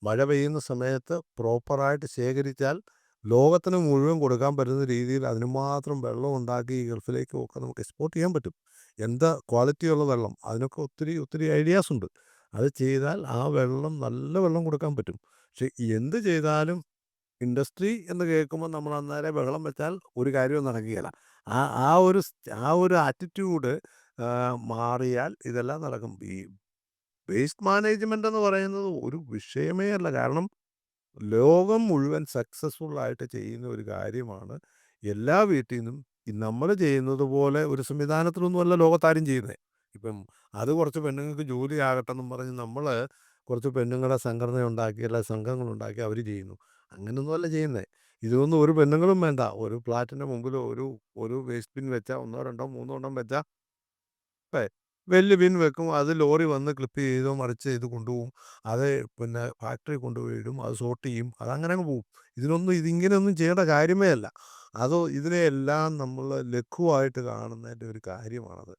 മഴ പെയ്യുന്ന സമയത്ത് പ്രോപ്പറായിട്ട് ശേഖരിച്ചാൽ ലോകത്തിന് മുഴുവൻ കൊടുക്കാൻ പറ്റുന്ന രീതിയിൽ അതിന് മാത്രം വെള്ളം ഉണ്ടാക്കി ഈ ഗൾഫിലേക്കും ഒക്കെ നമുക്ക് എക്സ്പോർട്ട് ചെയ്യാൻ പറ്റും. എന്താ ക്വാളിറ്റിയുള്ള വെള്ളം അതിനൊക്കെ ഒത്തിരി ഒത്തിരി ഐഡിയാസ് ഉണ്ട്. അത് ചെയ്താൽ ആ വെള്ളം നല്ല വെള്ളം കൊടുക്കാൻ പറ്റും. പക്ഷെ എന്ത് ചെയ്താലും ഇൻഡസ്ട്രി എന്ന് കേൾക്കുമ്പോൾ നമ്മൾ അന്നേരം ബഹളം വെച്ചാൽ ഒരു കാര്യവും നടക്കുകയില്ല. ആ ആ ഒരു ആ ഒരു ആറ്റിറ്റ്യൂഡ് മാറിയാൽ ഇതെല്ലാം നടക്കും. ഈ വേസ്റ്റ് മാനേജ്മെന്റ് എന്ന് പറയുന്നത് ഒരു വിഷയമേ അല്ല. കാരണം ലോകം മുഴുവൻ സക്സസ്ഫുൾ ആയിട്ട് ചെയ്യുന്ന ഒരു കാര്യമാണ്. എല്ലാ വീട്ടിൽ നിന്നും നമ്മൾ ചെയ്യുന്നത് പോലെ ഒരു സംവിധാനത്തിലൊന്നുമല്ല ലോകത്താരും ചെയ്യുന്നത്. ഇപ്പം അത് കുറച്ച് പെണ്ണുങ്ങൾക്ക് ജോലിയാകട്ടെന്നും പറഞ്ഞ് നമ്മൾ കുറച്ച് പെണ്ണുങ്ങളുടെ സംഘടന ഉണ്ടാക്കി അല്ല സംഘങ്ങളുണ്ടാക്കി അവർ ചെയ്യുന്നു. അങ്ങനെയൊന്നുമല്ല ചെയ്യുന്നത്. ഇതൊന്നും ഒരു പെണ്ണുങ്ങളും വേണ്ട. ഒരു ഫ്ലാറ്റിൻ്റെ മുമ്പിൽ ഒരു ഒരു വേസ്റ്റ് ബിൻ വെച്ചാൽ ഒന്നോ രണ്ടോ മൂന്നോ എണ്ണം വെച്ചാൽ വലിയ ബിൻ വെക്കും. അത് ലോറി വന്ന് ക്ലിപ്പ് ചെയ്തോ മറിച്ച് ചെയ്ത് കൊണ്ടുപോകും. അത് പിന്നെ ഫാക്ടറി കൊണ്ടുപോയി ഇടും. അത് സോർട്ട് ചെയ്യും. അതങ്ങനെ അങ്ങ് പോവും. ഇതിങ്ങനെയൊന്നും ചെയ്യേണ്ട കാര്യമേ അല്ല. ഇതിനെയെല്ലാം നമ്മൾ ലഘുവായിട്ട് കാണുന്നതിൻ്റെ ഒരു കാര്യമാണത്.